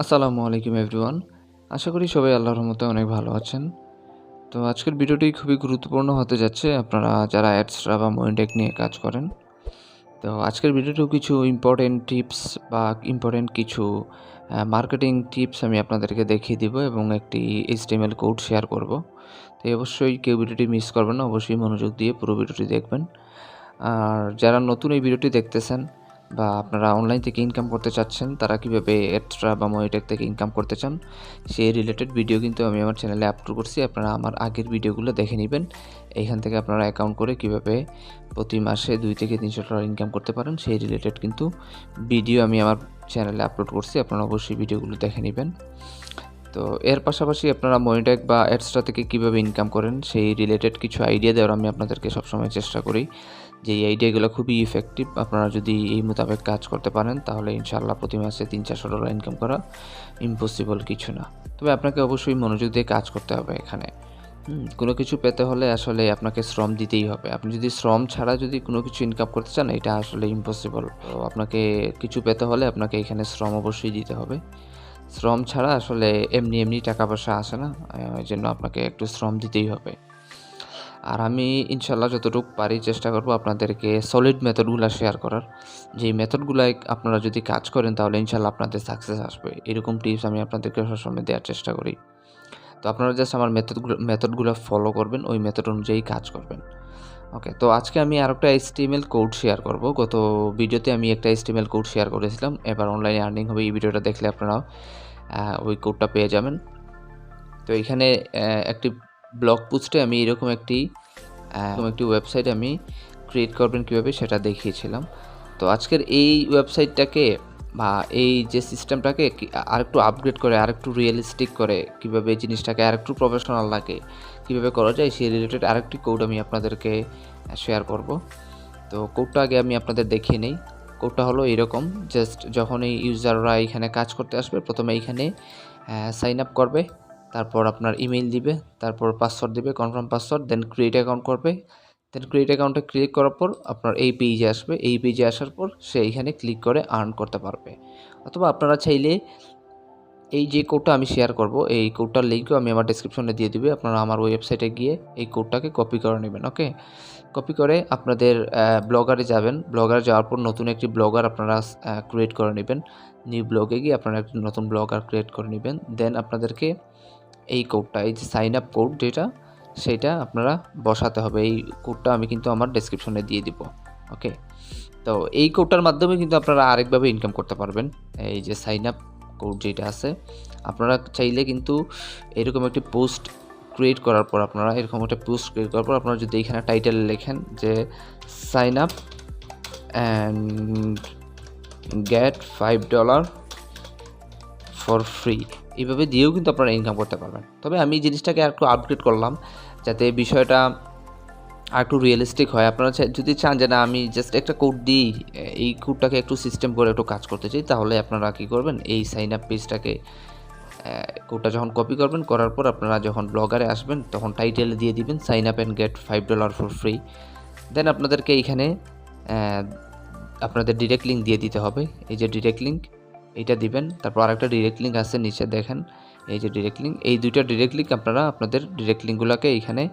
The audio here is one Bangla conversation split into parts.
আসসালামু আলাইকুম এভরিওয়ান। আশা করি সবাই আল্লাহর রহমতে অনেক ভালো আছেন। তো আজকের ভিডিওটি খুবই গুরুত্বপূর্ণ হতে যাচ্ছে আপনারা যারা অ্যাডস্ট্রা বা মনিটেক নিয়ে কাজ করেন। তো আজকের ভিডিওতেও কিছু ইম্পর্টেন্ট টিপস বা ইম্পর্টেন্ট কিছু মার্কেটিং টিপস আমি আপনাদেরকে দেখিয়ে দিব এবং একটি HTML কোড শেয়ার করব। তো অবশ্যই কেউ ভিডিওটি মিস করবেন না, অবশ্যই মনোযোগ দিয়ে পুরো ভিডিওটি দেখবেন। আর যারা নতুন এই ভিডিওটি দেখতেছেন বা আপনারা অনলাইন থেকে ইনকাম করতে চাচ্ছেন, তারা কিভাবে এক্সট্রা বা মনিটেক থেকে ইনকাম করতে চান, সেই রিলেটেড ভিডিও কিন্তু আমি আমার চ্যানেলে আপলোড করছি। আপনারা আমার আগের ভিডিওগুলো দেখে নেবেন। এইখান থেকে আপনারা অ্যাকাউন্ট করে কিভাবে প্রতি মাসে 2 থেকে 300 টাকা ইনকাম করতে পারেন, সেই রিলেটেড কিন্তু ভিডিও আমি আমার চ্যানেলে আপলোড করছি। আপনারা অবশ্যই ভিডিওগুলো দেখে নেবেন। তো এর পাশাপাশি আপনারা মনিটেক বা এক্সট্রা থেকে কিভাবে ইনকাম করেন, সেই রিলেটেড কিছু আইডিয়া দেওয়ার আমি আপনাদেরকে সবসময় চেষ্টা করি। যে এই আইডিয়াগুলো খুবই ইফেক্টিভ। আপনারা যদি এই মোতাবেক কাজ করতে পারেন, তাহলে ইনশাআল্লাহ প্রতি মাসে 300-400 ডলার ইনকাম করা ইম্পসিবল কিছু না। তবে আপনাকে অবশ্যই মনোযোগ দিয়ে কাজ করতে হবে এখানে। কোনো কিছু পেতে হলে আসলে আপনাকে শ্রম দিতেই হবে। আপনি যদি শ্রম ছাড়া যদি কোনো কিছু ইনকাম করতে চান, এটা আসলে ইম্পসিবল। তো আপনাকে কিছু পেতে হলে আপনাকে এখানে শ্রম অবশ্যই দিতে হবে। শ্রম ছাড়া আসলে এমনি টাকা পয়সা আসে না। এজন্য আপনাকে একটু শ্রম দিতেই হবে। আর আমি ইনশাআল্লাহ যতটুকু পারি চেষ্টা করব আপনাদেরকে সলিড মেথডগুলো শেয়ার করার। যেই মেথডগুলায় আপনারা যদি কাজ করেন, তাহলে ইনশাআল্লাহ আপনাদের সাকসেস আসবে। এরকম টিপস আমি আপনাদেরকে সবসময় দেওয়ার চেষ্টা করি। তো আপনারা জাস্ট আমার মেথডগুলো ফলো করবেন, ওই মেথড অনুযায়ী কাজ করবেন। ওকে, তো আজকে আমি আরেকটা HTML কোড শেয়ার করব। গত ভিডিওতে আমি একটা HTML কোড শেয়ার করেছিলাম। এবার অনলাইনে আর্নিং হবে, এই ভিডিওটা দেখলে আপনারা ওই কোডটা পেয়ে যাবেন। তো এখানে একটি ব্লগ পোস্টে আমি এরকম একটি ওয়েবসাইট আমি ক্রিয়েট করবেন কীভাবে সেটা দেখিয়েছিলাম। তো আজকের এই ওয়েবসাইটটাকে বা এই যে সিস্টেমটাকে আরেকটু আপগ্রেড করে, আরেকটু রিয়েলিস্টিক করে, কীভাবে জিনিসটাকে আরেকটু প্রফেশনাল লাগে, কীভাবে করা যায়, সেই রিলেটেড আরেকটি কোড আমি আপনাদেরকে শেয়ার করব। তো কোডটা আগে আমি আপনাদের দেখিয়ে নেই। কোডটা হলো এরকম, জাস্ট যখন এই ইউজাররা এখানে কাজ করতে আসবে, প্রথমে এইখানে সাইন আপ করবে, তারপর আপনার ইমেইল দিবে, তারপর পাসওয়ার্ড দিবে, কনফার্ম পাসওয়ার্ড, দেন ক্রিয়েট অ্যাকাউন্ট করবে। দেন ক্রিয়েট অ্যাকাউন্টে ক্লিক করার পর আপনার এই পেজে আসবে। এই পেজে আসার পর সে এইখানে ক্লিক করে আর্ন করতে পারবে। অথবা আপনারা চাইলে এই যে কোডটা আমি শেয়ার করব, এই কোডটার লিঙ্কও আমি আমার ডেসক্রিপশনে দিয়ে দিবে। আপনারা আমার ওয়েবসাইটে গিয়ে এই কোডটাকে কপি করে নেবেন। ওকে, কপি করে আপনাদের ব্লগারে যাবেন। ব্লগারে যাওয়ার পর নতুন একটি ব্লগার আপনারা ক্রিয়েট করে নেবেন। নিউ ব্লগে গিয়ে আপনারা একটি নতুন ব্লগার ক্রিয়েট করে নেবেন। দেন আপনাদেরকে এই কোডটা, এই যে সাইন আপ কোড যেটা, সেইটা আপনারা বসাতে হবে। এই কোডটা আমি কিন্তু আমার ডেসক্রিপশনে দিয়ে দিব। ওকে, তো এই কোডটার মাধ্যমে কিন্তু আপনারা আরেকভাবে ইনকাম করতে পারবেন। এই যে সাইন আপ কোড যেটা আছে, আপনারা চাইলে কিন্তু এরকম একটি পোস্ট ক্রিয়েট করার পর আপনারা যদি এখানে টাইটেল লেখেন যে sign up and get $5 for free, এইভাবে দিয়েও কিন্তু আপনারা ইনকাম করতে পারবেন। তবে আমি জিনিসটাকে আরেকটু আপগ্রেড করলাম, যাতে বিষয়টা আরেকটু রিয়েলিস্টিক হয়। আপনারা যদি চান যে না, আমি জাস্ট একটা কোড দিই, এই কোডটাকে একটু সিস্টেম করে একটু কাজ করতে চাই, তাহলে আপনারা কী করবেন, এই সাইন আপ পেজটাকে কোডটা যখন কপি করবেন, করার পর আপনারা যখন ব্লগারে আসবেন, তখন টাইটেলে দিয়ে দিবেন sign up and get $5 for free. Then আপনাদেরকে এইখানে আপনাদের ডিরেক্ট লিঙ্ক দিয়ে দিতে হবে। এই যে ডিরেক্ট লিঙ্ক, এইটা দিবেন। তারপর আরেকটা ডিরেক্ট লিঙ্ক আছে নিচে দেখেন, এই যে ডিরেক্ট লিঙ্ক, এই দুইটা ডিরেক্ট লিঙ্ক আপনারা আপনাদের ডিরেক্ট লিঙ্কগুলোকে এইখানে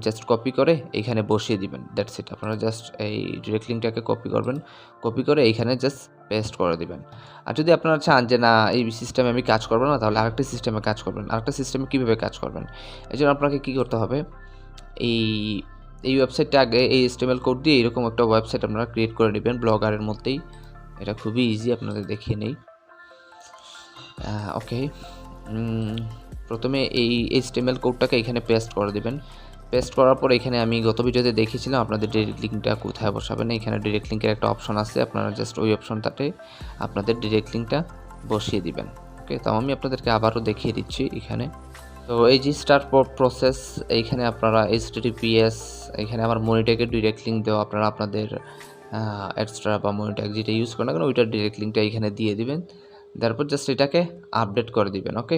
জাস্ট কপি করে এইখানে বসিয়ে দিবেন। That's it. আপনারা জাস্ট এই ডিরেক্ট লিঙ্কটাকে কপি করবেন, কপি করে এইখানে জাস্ট পেস্ট করে দিবেন। আর যদি আপনারা চান যে না, এই সিস্টেমে আমি কাজ করবো না, তাহলে আরেকটা সিস্টেমে কাজ করবেন। আরেকটা সিস্টেমে কীভাবে কাজ করবেন, এই জন্য আপনাকে কী করতে হবে, এই ওয়েবসাইটটা আগে এই HTML কোড দিয়ে এরকম একটা ওয়েবসাইট আপনারা ক্রিয়েট করে নেবেন ব্লগারের মধ্যেই। এটা খুবই ইজি, আপনাদের দেখিয়ে নেই। ওকে, প্রথমে এই HTML কোডটাকে এখানে পেস্ট করে দেবেন। পেস্ট করার পর এখানে আমি গত ভিডিওতে দেখিয়েছিলাম আপনাদের ডিরেক্ট লিঙ্কটা কোথায় বসাবেন। এখানে ডিরেক্ট লিঙ্কের একটা অপশন আছে, আপনারা জাস্ট ওই অপশনটাতে আপনাদের ডিরেক্ট লিঙ্কটা বসিয়ে দিবেন। ওকে, তো আমি আপনাদেরকে আবারও দেখিয়ে দিচ্ছি এখানে। তো এই যে স্টার্ট প্রসেস, এইখানে আপনারা HTTPS, এখানে আমার মনিটেকের ডিরেক্ট লিঙ্ক দেওয়া, আপনারা আপনাদের অ্যাডস্ট্রা বা মনিটেক যেটা ইউজ করেন না কেন, ওইটার ডিরেক্ট লিঙ্কটা এখানে দিয়ে দিবেন। তারপর জাস্ট এটাকে আপডেট করে দিবেন। ওকে,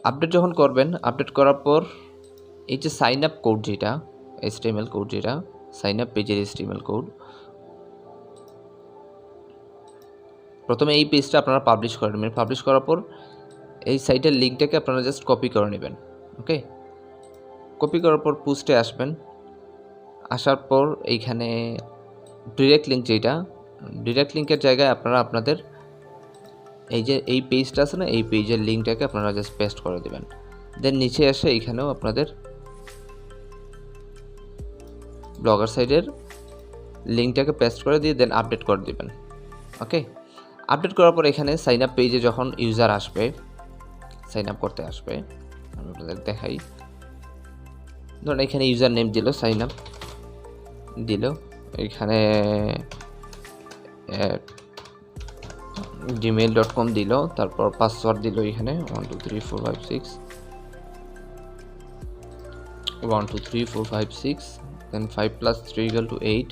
আপডেট যখন করবেন, আপডেট করার পর এই যে সাইন আপ কোড যেটা, HTML কোড যেটা, সাইন আপ পেজের HTML কোড, প্রথমে এই পেজটা আপনারা পাবলিশ করে নেবেন। পাবলিশ করার পর এই সাইটের লিঙ্কটাকে আপনারা জাস্ট কপি করে নেবেন। ওকে, কপি করার পর পোস্টে আসবেন। আসার পর এইখানে ডিরেক্ট লিঙ্ক, যেটা ডিরেক্ট লিঙ্কের জায়গায় আপনারা আপনাদের এই যে এই পেজটা আছে না, এই পেজের লিঙ্কটাকে আপনারা জাস্ট পেস্ট করে দেবেন। দেন নিচে এসে এইখানেও আপনাদের ব্লগার সাইটের লিঙ্কটাকে পেস্ট করে দিয়ে দেন আপডেট করে দেবেন। ওকে, আপডেট করার পর এখানে সাইন আপ পেজে যখন ইউজার আসবে, সাইন আপ করতে আসবে, আমি আপনাদের দেখাই। ধরুন এখানে ইউজার নেম দিল, সাইন আপ দিল, এখানে gmail.com দিল, তারপর পাসওয়ার্ড দিল এখানে 12345612345 দেন 5+3 = 8।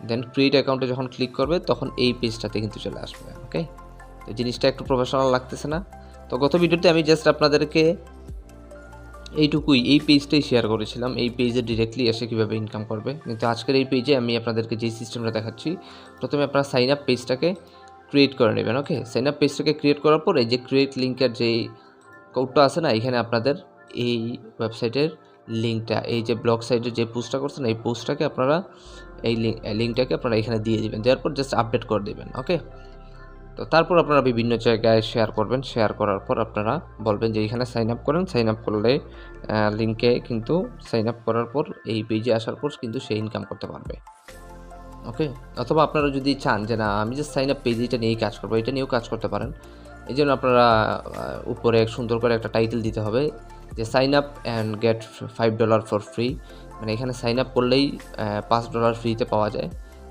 দেন ক্রিয়েট অ্যাকাউন্টে যখন ক্লিক করবে তখন এই পেজটাতে কিন্তু চলে আসবে। ওকে, তো জিনিসটা একটু প্রফেশনাল লাগতেছে না? তো গত ভিডিওতে আমি জাস্ট আপনাদেরকে এইটুকুই, এই পেজটাই শেয়ার করেছিলাম, এই পেজে ডিরেক্টলি এসে কীভাবে ইনকাম করবে। কিন্তু আজকের এই পেজে আমি আপনাদেরকে যে সিস্টেমটা দেখাচ্ছি, প্রথমে আপনারা সাইন আপ পেজটাকে ক্রিয়েট করে নেবেন। ওকে, সাইন আপ পেজটাকে ক্রিয়েট করার পর এই যে ক্রিয়েট লিঙ্কের যে কোডটা আছে না, এখানে আপনাদের এই ওয়েবসাইটের লিঙ্কটা, এই যে ব্লগ সাইটের যে পোস্টটা করছেন এই পোস্টটাকে আপনারা এই লিঙ্কটাকে আপনারা এখানে দিয়ে দেবেন, দেওয়ার পর জাস্ট আপডেট করে দেবেন। ওকে, তো তারপর আপনারা বিভিন্ন জায়গায় শেয়ার করবেন। শেয়ার করার পর আপনারা বলবেন যে এখানে সাইন আপ করেন। সাইন আপ করলে লিঙ্কে কিন্তু সাইন আপ করার পর এই পেজে আসার পর কিন্তু সে ইনকাম করতে পারবে। ওকে, অথবা আপনারা যদি চান যে না আমি জাস্ট সাইন আপ পেজ এটা নিয়েই কাজ করবো, এটা নিয়েও কাজ করতে পারেন। এই জন্য আপনারা উপরে সুন্দর করে একটা টাইটেল দিতে হবে যে sign up and get $5 for free, মানে এখানে সাইন আপ করলেই $5 ফ্রিতে পাওয়া যায়।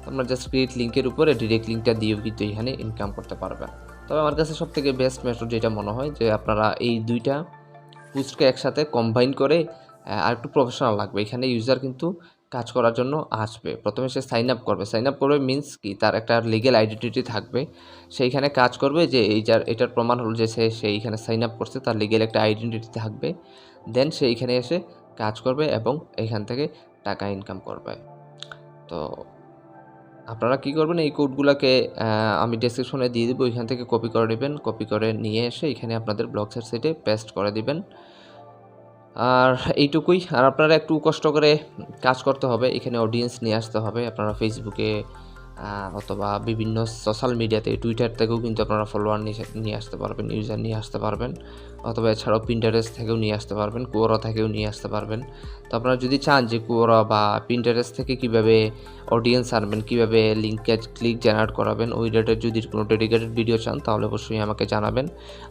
আপনার জাস্ট ক্রিয়েট লিঙ্কের উপরে ডিরেক্ট লিঙ্কটা দিয়েও কিন্তু এখানে ইনকাম করতে পারবেন। তবে আমার কাছে সবথেকে বেস্ট মেথড যেটা মনে হয় যে আপনারা এই দুইটা পোস্টকে একসাথে কম্বাইন করে আর একটু প্রফেশনাল লাগবে। এখানে ইউজার কিন্তু কাজ করার জন্য আসবে, প্রথমে সে সাইন আপ করবে। সাইন আপ করবে মিনস কি, তার একটা লিগ্যাল আইডেন্টিটি থাকবে, সেইখানে কাজ করবে যে এটার প্রমাণ হলো যে সে এইখানে সাইন আপ করছে, তার লিগ্যাল একটা আইডেন্টিটি থাকবে। দেন সে এইখানে এসে কাজ করবে এবং এখান থেকে টাকা ইনকাম করবে। তো আপনারা কী করবেন, এই কোডগুলোকে আমি ডেসক্রিপশনে দিয়ে দেবো, এখান থেকে কপি করে নেবেন। কপি করে নিয়ে এসে এখানে আপনাদের ব্লগসাইট সাইটে পেস্ট করে দিবেন। আর এইটুকুই। আর আপনারা একটু কষ্ট করে কাজ করতে হবে, এখানে অডিয়েন্স নিয়ে আসতে হবে। আপনারা ফেসবুকে অথবা বিভিন্ন সোশ্যাল মিডিয়াতে, টুইটার থেকেও কিন্তু আপনারা ফলোয়ার নিয়ে আসতে পারবেন, ইউজার নিয়ে আসতে পারবেন, অথবা এছাড়াও পিন্টারেস্ট থেকেও নিয়ে আসতে পারবেন, কোরা থেকেও নিয়ে আসতে পারবেন। তো আপনারা যদি চান যে কোরা বা পিন্টারেস্ট থেকে কীভাবে অডিয়েন্স আনবেন, কীভাবে লিঙ্কে ক্লিক জেনারেট করাবেন, ওই রিলেটেড যদি কোনো ডেডিকেটেড ভিডিও চান তাহলে অবশ্যই আমাকে জানাবেন।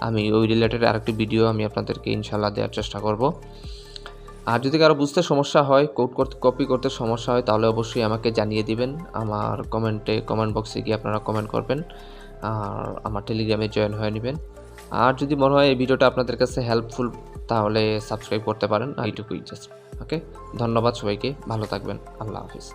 আমি ওই রিলেটেড আরেকটি ভিডিও আমি আপনাদেরকে ইনশাল্লাহ দেওয়ার চেষ্টা করব। আর যদি কারো বুঝতে সমস্যা হয়, কপি করতে সমস্যা হয়, তাহলে অবশ্যই আমাকে জানিয়ে দিবেন। আমার কমেন্ট বক্সে গিয়ে আপনারা কমেন্ট করবেন, আর আমার টেলিগ্রামে জয়েন হয়ে নেবেন। আর যদি মনে হয় এই ভিডিওটা আপনাদের কাছে হেল্পফুল, তাহলে সাবস্ক্রাইব করতে পারেন। এইটুকুই জাস্ট। ওকে, ধন্যবাদ সবাইকে, ভালো থাকবেন, আল্লাহ হাফিজ।